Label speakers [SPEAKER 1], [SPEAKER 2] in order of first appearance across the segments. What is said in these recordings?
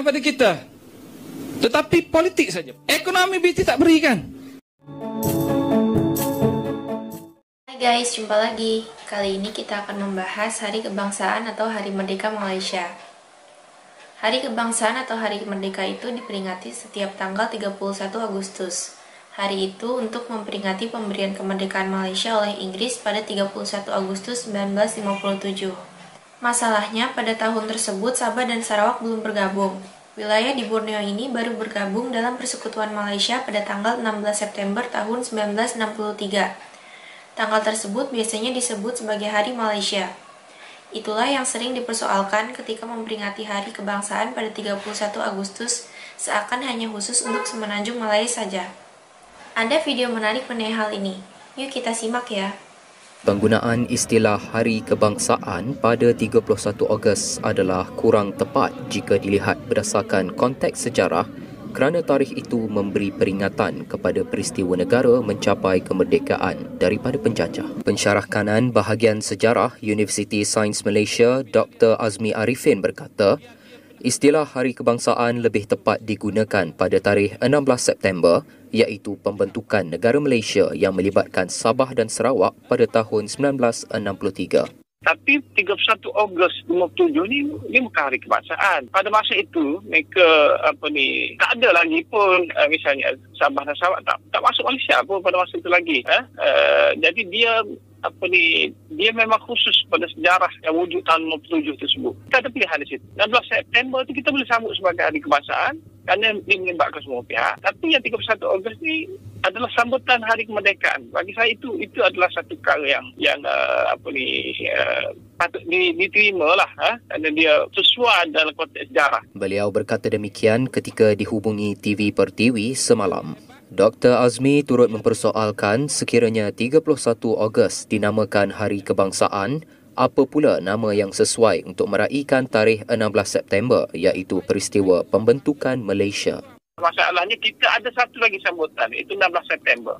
[SPEAKER 1] pada kita. Tetapi politik saja. Ekonomi BT tak berikan.
[SPEAKER 2] Hai guys, jumpa lagi. Kali ini kita akan membahas Hari Kebangsaan atau Hari Merdeka Malaysia. Hari Kebangsaan atau Hari Merdeka itu diperingati setiap tanggal 31 Agustus. Hari itu untuk memperingati pemberian kemerdekaan Malaysia oleh Inggris pada 31 Agustus 1957. Masalahnya, pada tahun tersebut Sabah dan Sarawak belum bergabung. Wilayah di Borneo ini baru bergabung dalam Persekutuan Malaysia pada tanggal 16 September tahun 1963. Tanggal tersebut biasanya disebut sebagai Hari Malaysia. Itulah yang sering dipersoalkan ketika memperingati Hari Kebangsaan pada 31 Agustus, seakan hanya khusus untuk Semenanjung Malaya saja. Ada video menarik mengenai hal ini. Yuk kita simak ya.
[SPEAKER 3] Penggunaan istilah Hari Kebangsaan pada 31 Ogos adalah kurang tepat jika dilihat berdasarkan konteks sejarah kerana tarikh itu memberi peringatan kepada peristiwa negara mencapai kemerdekaan daripada penjajah. Pensyarah kanan bahagian sejarah Universiti Sains Malaysia Dr. Azmi Arifin berkata, istilah Hari Kebangsaan lebih tepat digunakan pada tarikh 16 September iaitu pembentukan negara Malaysia yang melibatkan Sabah dan Sarawak pada tahun 1963.
[SPEAKER 4] Tapi 31 Ogos 57 ni bukan hari kebangsaan. Pada masa itu mereka tak ada lagi pun misalnya Sabah dan Sarawak tak masuk Malaysia pun pada masa itu lagi. Jadi dia memang khusus pada sejarah yang wujud tahun 57 tersebut. Kita ada pilihan di situ. 16 September itu kita boleh sambut sebagai hari kebangsaan kerana dia melibatkan semua pihak. Tapi yang 31 Ogos ni adalah sambutan hari kemerdekaan. Bagi saya itu adalah satu perkara yang patut diterima lah kerana dia sesuai dalam konteks sejarah.
[SPEAKER 3] Beliau berkata demikian ketika dihubungi TV Pertiwi semalam. Dr. Azmi turut mempersoalkan sekiranya 31 Ogos dinamakan Hari Kebangsaan, apa pula nama yang sesuai untuk meraihkan tarikh 16 September iaitu peristiwa pembentukan Malaysia.
[SPEAKER 4] Masalahnya kita ada satu lagi sambutan iaitu 16 September.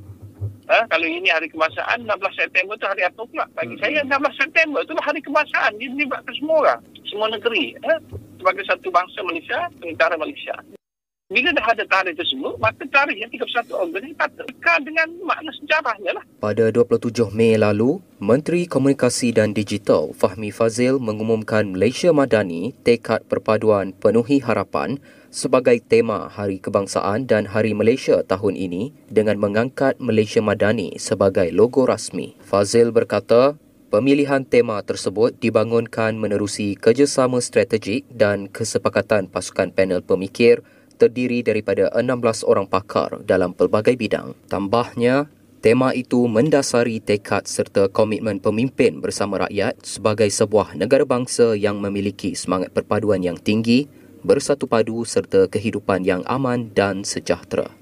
[SPEAKER 4] Kalau ini hari kebangsaan, 16 September itu hari apa pula? Bagi saya 16 September itulah hari kebangsaan. Dia melibatkan semua orang, semua negeri. Sebagai satu bangsa Malaysia, negara Malaysia. Bila dah ada tarikh tersebut, maka tarikh yang 31 Ogos ini patut dekat dengan makna sejarahnya lah.
[SPEAKER 3] Pada 27 Mei lalu, Menteri Komunikasi dan Digital Fahmi Fadzil mengumumkan Malaysia Madani Tekad Perpaduan Penuhi Harapan sebagai tema Hari Kebangsaan dan Hari Malaysia tahun ini dengan mengangkat Malaysia Madani sebagai logo rasmi. Fadzil berkata, pemilihan tema tersebut dibangunkan menerusi kerjasama strategik dan kesepakatan pasukan panel pemikir terdiri daripada 16 orang pakar dalam pelbagai bidang. Tambahnya, tema itu mendasari tekad serta komitmen pemimpin bersama rakyat sebagai sebuah negara bangsa yang memiliki semangat perpaduan yang tinggi, bersatu padu serta kehidupan yang aman dan sejahtera.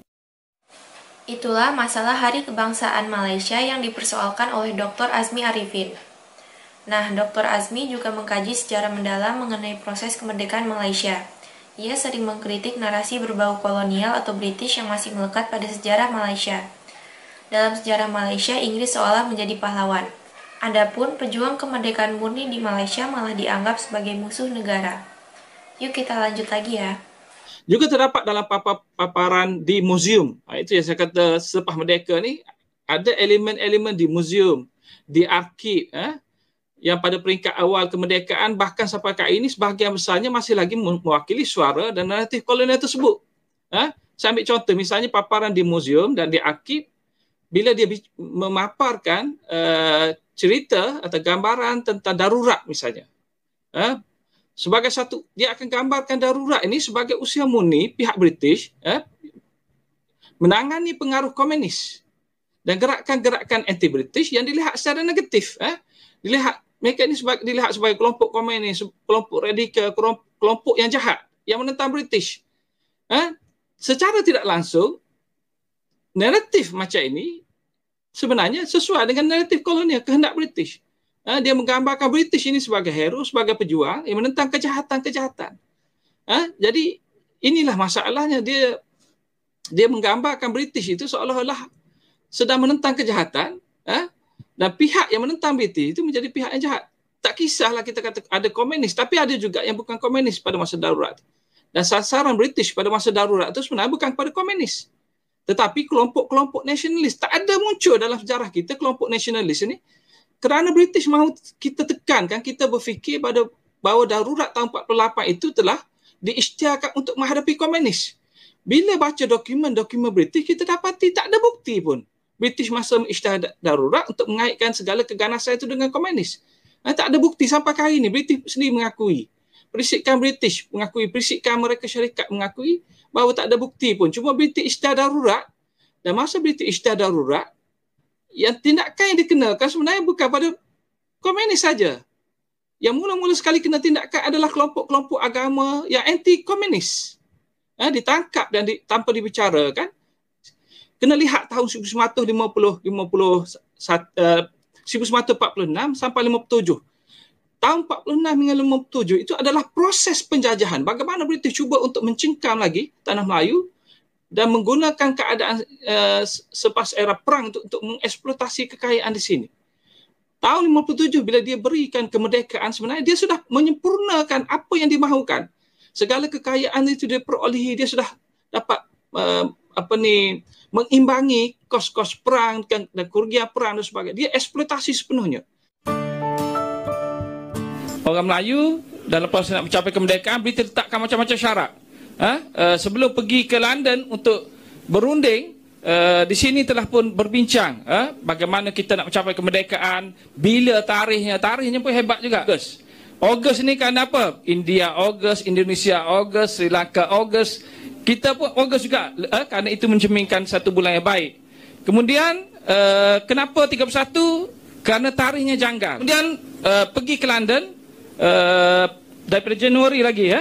[SPEAKER 2] Itulah masalah Hari Kebangsaan Malaysia yang dipersoalkan oleh Dr. Azmi Arifin. Nah, Dr. Azmi juga mengkaji secara mendalam mengenai proses kemerdekaan Malaysia. Ia sering mengkritik narasi berbau kolonial atau British yang masih melekat pada sejarah Malaysia. Dalam sejarah Malaysia, Inggris seolah menjadi pahlawan. Adapun pejuang kemerdekaan murni di Malaysia malah dianggap sebagai musuh negara. Yuk kita lanjut lagi ya.
[SPEAKER 1] Juga terdapat dalam paparan di muzium. Itu yang saya kata selepas merdeka ni, ada elemen-elemen di muzium, di arsip, yang pada peringkat awal kemerdekaan bahkan sampai kali ini sebahagian besarnya masih lagi mewakili suara dan naratif kolonial tersebut. Saya ambil contoh misalnya paparan di muzium dan di arsip, bila dia memaparkan cerita atau gambaran tentang darurat misalnya. Sebagai satu, dia akan gambarkan darurat ini sebagai usia murni pihak British menangani pengaruh komunis dan gerakan-gerakan anti-British yang dilihat secara negatif. Mereka ini dilihat sebagai kelompok komunis, kelompok radikal, kelompok yang jahat, yang menentang British. Secara tidak langsung, naratif macam ini sebenarnya sesuai dengan naratif kolonial, kehendak British. Dia menggambarkan British ini sebagai hero, sebagai pejuang yang menentang kejahatan-kejahatan. Jadi inilah masalahnya, dia menggambarkan British itu seolah-olah sedang menentang kejahatan, dan pihak yang menentang British itu menjadi pihak yang jahat. Tak kisahlah kita kata ada komunis, tapi ada juga yang bukan komunis pada masa darurat. Dan sasaran British pada masa darurat itu sebenarnya bukan kepada komunis, tetapi kelompok-kelompok nasionalis. Tak ada muncul dalam sejarah kita kelompok nasionalis ini kerana British mahu kita tekankan, kita berfikir bahawa darurat tahun 48 itu telah diisytiharkan untuk menghadapi komunis. Bila baca dokumen-dokumen British, kita dapati tak ada bukti pun British masa mengisytihar darurat untuk mengaitkan segala keganasan itu dengan komunis. Tak ada bukti sampai hari ini. British sendiri mengakui. Perisikan British mengakui, perisikan mereka syarikat mengakui bahawa tak ada bukti pun. Cuma British isytihar darurat, dan masa British isytihar darurat, yang tindakan yang dikenalkan sebenarnya bukan pada komunis saja. Yang mula-mula sekali kena tindakan adalah kelompok-kelompok agama yang anti-komunis. Ditangkap dan tanpa dibicarakan. Kena lihat tahun 1946 sampai 57. Tahun 46 hingga 57 itu adalah proses penjajahan. Bagaimana British cuba untuk mencengkam lagi tanah Melayu dan menggunakan keadaan selepas era perang untuk mengeksploitasi kekayaan di sini. Tahun 57 bila dia berikan kemerdekaan, sebenarnya dia sudah menyempurnakan apa yang dimahukan. Segala kekayaan itu dia perolehi, dia sudah dapat mengimbangi kos-kos perang dan kerugian perang dan sebagainya. Dia eksploitasi sepenuhnya. Orang Melayu dalam proses nak mencapai kemerdekaan, British letakkan macam-macam syarat. Sebelum pergi ke London untuk berunding, di sini telah pun berbincang bagaimana kita nak mencapai kemerdekaan, bila tarikhnya pun hebat juga. Ogos ni kan apa? India Ogos, Indonesia Ogos, Sri Lanka Ogos. Kita pun Ogos juga kerana itu mencerminkan satu bulan yang baik. Kemudian kenapa 31? Kerana tarikhnya janggal. Kemudian pergi ke London daripada Januari lagi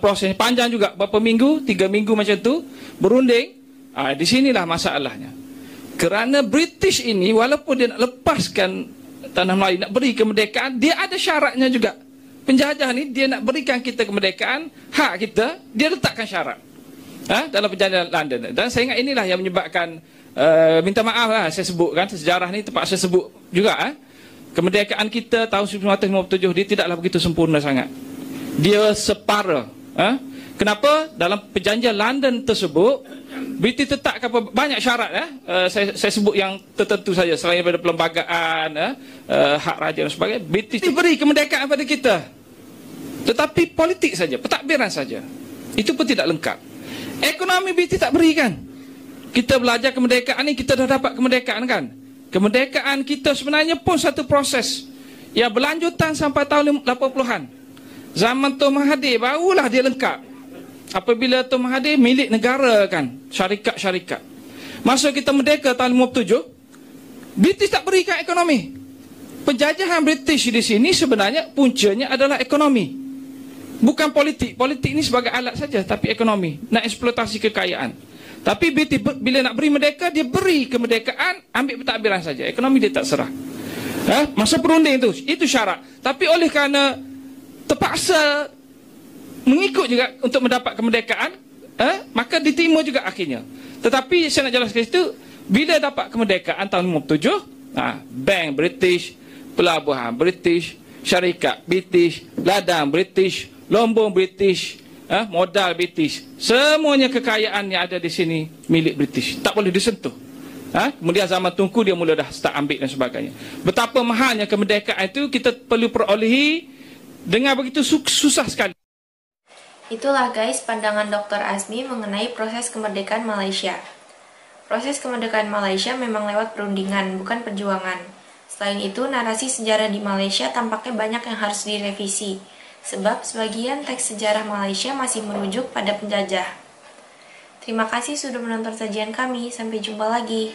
[SPEAKER 1] prosesnya panjang juga, berapa minggu, 3 minggu macam tu berunding. Di sinilah masalahnya. Kerana British ini walaupun dia nak lepaskan tanah Melayu, nak beri kemerdekaan, dia ada syaratnya juga. Penjajah ni dia nak berikan kita kemerdekaan, hak kita, dia letakkan syarat dalam perjanjian London. Dan saya ingat inilah yang menyebabkan minta maaf lah saya sebut kan, sejarah ni terpaksa sebut juga. Kemerdekaan kita tahun 1957 dia tidaklah begitu sempurna sangat. Dia separa. Kenapa? Dalam perjanjian London tersebut, British letakkan banyak syarat. Saya sebut yang tertentu saja selain daripada perlembagaan, hak raja dan sebagainya. British beri kemerdekaan pada kita, tetapi politik saja, pentadbiran saja. Itu pun tidak lengkap. Ekonomi British tak berikan. Kita belajar kemerdekaan ni, kita dah dapat kemerdekaan kan. Kemerdekaan kita sebenarnya pun satu proses yang berlanjutan sampai tahun 80-an. Zaman Tun Mahathir barulah dia lengkap. Apabila Tun Mahathir milik negara kan, syarikat-syarikat. Masa kita merdeka tahun 57, British tak berikan ekonomi. Penjajahan British di sini sebenarnya puncanya adalah ekonomi. Bukan politik. Politik ini sebagai alat saja, tapi ekonomi. Nak eksploitasi kekayaan. Tapi British bila nak beri merdeka, dia beri kemerdekaan, ambil pentadbiran saja. Ekonomi dia tak serah. Masa perunding itu syarat. Tapi oleh kerana terpaksa mengikut juga untuk mendapat kemerdekaan, maka diterima juga akhirnya. Tetapi saya nak jelaskan itu, bila dapat kemerdekaan tahun 57, bank British, pelabuhan British, syarikat British, ladang British, lombong British, modal British, semuanya kekayaan yang ada di sini milik British, tak boleh disentuh. Kemudian zaman Tunku dia mula dah start ambil dan sebagainya. Betapa mahalnya kemerdekaan itu kita perlu perolehi dengan begitu susah sekali.
[SPEAKER 2] Itulah guys pandangan Dr. Azmi mengenai proses kemerdekaan Malaysia. Proses kemerdekaan Malaysia memang lewat perundingan, bukan perjuangan. Selain itu, narasi sejarah di Malaysia tampaknya banyak yang harus direvisi, sebab sebagian teks sejarah Malaysia masih merujuk pada penjajah. Terima kasih sudah menonton sajian kami, sampai jumpa lagi.